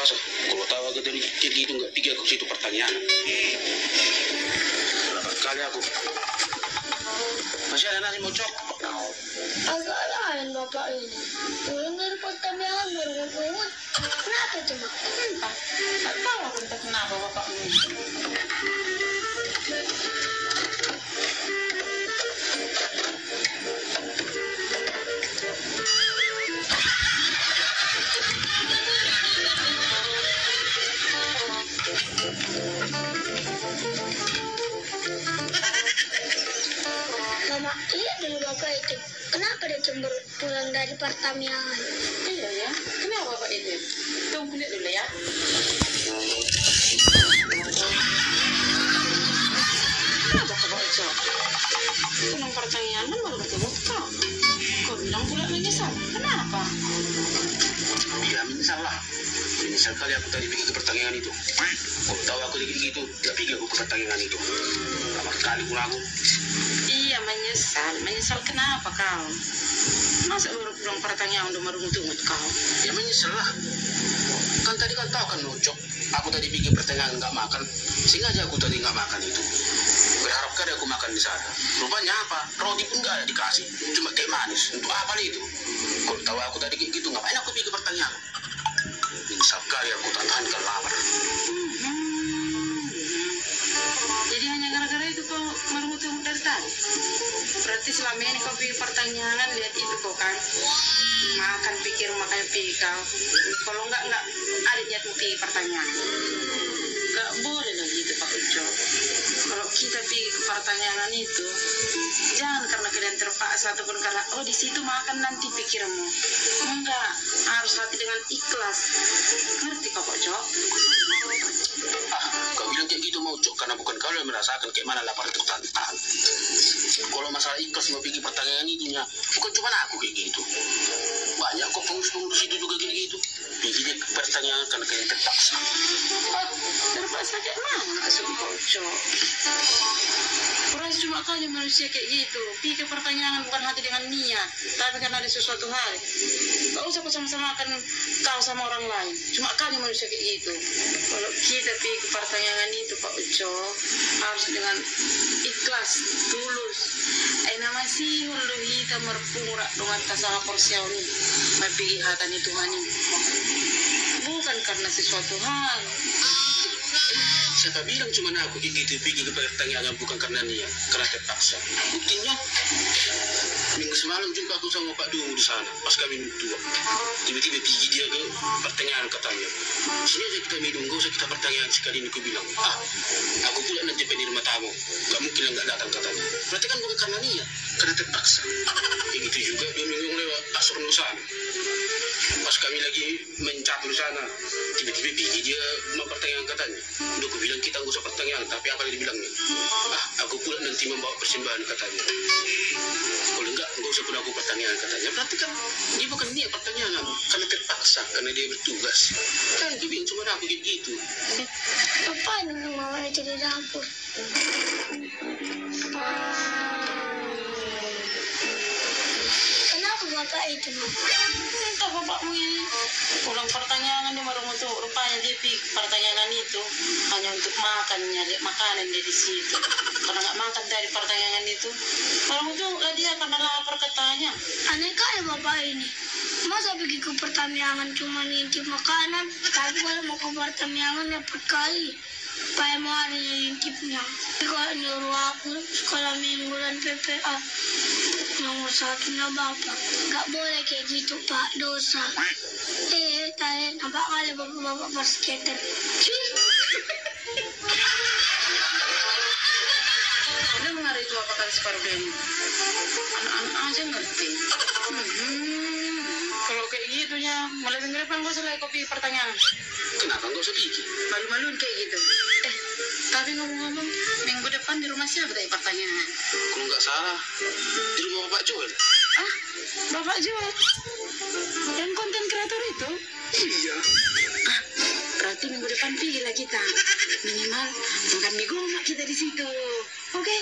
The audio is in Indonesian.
Masa kalau tahu aku dari kecil itu nggak pikir aku situ pertanyaan. Berapa kali aku. Masih ada nasi mocok. Agak lain bapak ini. Pulang dari pertanyaan baru ngomong. Kenapa cuma? Entah. Tak tahu aku entah kenapa bapak ini. Mama, lihat dulu bapak itu. Kenapa dia cemburu pulang dari pertamiangan? Iya ya. Kenapa bapak itu? Tunggu lihat dulu ya. Kenapa bapak itu? Pulang pertanyaan baru ketemu kau. Kau bilang pula menyesal. Kenapa? Iya menyesal lah. Menyesal kali aku tadi pergi ke pertanyaan itu. Kau tahu aku lagi gitu, gak pergi aku ke pertanyaan itu. Lama sekali pulang aku. Iya menyesal. Menyesal kenapa kau? Masa baru pulang pertanyaan udah merungut kau? Ya menyesal lah. Kan tadi kan tahu kan Nocok. Aku tadi bikin pertanyaan nggak makan. Sengaja aku tadi nggak makan itu. Berharap kali aku makan di sana. Rupanya apa? Roti pun nggak ada dikasih. Cuma kayak manis. Untuk apa itu? Kalau tahu aku tadi kayak gitu, ngapain aku bikin pertanyaan? Menyesal kali aku tak tahankan lapar. Jadi hanya gara-gara itu kau merungut dari tadi? Berarti selama ini kau pikir pertanyaan lihat itu kau kan? Makan pikir makanya pikir kau. Kalau enggak ada niatmu pikir pertanyaan. Enggak boleh lah gitu Pak Uco. Kalau kita pikir ke pertanyaan itu, jangan karena kalian terpaksa ataupun karena di situ makan nanti pikirmu. Enggak, harus hati dengan ikhlas. Ngerti kau Pak Uco? Kau bilang kayak gitu mau Cok, karena bukan kau yang merasakan kayak mana lapar itu tahan. Kalau masalah ikhlas mau bikin pertanyaan itunya, bukan cuma aku kayak gitu. Banyak kok pengurus-pengurus itu juga kayak gitu. Bikin pertanyaan karena kayak terpaksa. Terpaksa kayak mana maksud Pak Uco? Kurang cuma kau yang manusia kayak gitu. Pikir pertanyaan bukan hati dengan niat, tapi karena ada sesuatu hal. Gak usah kau sama-samakan kau sama orang lain. Cuma kau yang manusia kayak gitu. Kalau kita pikir pertanyaan itu Pak Uco, harus dengan ikhlas, tulus. Nama sih hulu hita merpura dengan tasaha porsiauni. Mapigi hatan itu hani. Bukan karena sesuatu hal. Saya bilang cuma aku gitu pergi ke pertanyaan bukan karena niat, karena terpaksa. Buktinya minggu semalam jumpa aku sama Pak Dungu di sana pas kami minum tua. Tiba-tiba pergi dia ke pertanyaan katanya. Sini aja kita minum, gak usah kita pertanyaan sekali ini. Aku bilang, aku pula nanti di rumah tamu, gak mungkin nggak datang katanya. Berarti kan bukan karena niat, karena terpaksa. Begitu juga 2 minggu lewat asur sana. Pas kami lagi mencatur sana, tiba-tiba pergi dia mempertanyaan katanya. Udah aku bilang kita nggak usah pertanyaan, tapi apa yang dibilangnya? Aku pula nanti membawa persembahan katanya. Kalau enggak usah pun aku pertanyaan katanya. Berarti kan dia bukan niat pertanyaan, karena terpaksa, karena dia bertugas. Kan dia bilang cuma aku gitu. Apa yang mama itu di dapur? Kenapa bapak itu? Entah bapakmu ini pulang pertanyaan dia baru untuk rupanya dia pikir pertanyaan itu hanya untuk makan, nyari makanan dari situ. Kalau nggak makan dari pertanyaan itu, baru itu dia karena lapar katanya. Aneh kali bapak ini. Masa pergi ke pertamiangan cuma ngintip makanan, tapi kalau mau ke pertamiangan dapat kali. Supaya mau ada ngintipnya. Kalau nyuruh aku sekolah mingguan PPA. Nomor 1 na bapak. Gak boleh kayak gitu pak, dosa. Tayo, nampak kali bapak-bapak basketer. Dengar itu apa kan separuh ini? Anak-anak aja ngerti. Kalau kayak gitunya, mulai minggu depan gak usah lagi kopi pertanyaan. Kenapa nggak usah pikir? Malu-maluin kayak gitu. Tapi ngomong-ngomong, minggu depan di rumah siapa tadi pertanyaan? Kalau nggak salah, di rumah Bapak Joel. Bapak Joel? Yang konten kreator itu? Iya. Berarti minggu depan pilih lah kita. Minimal makan mie gomak kita di situ. Oke?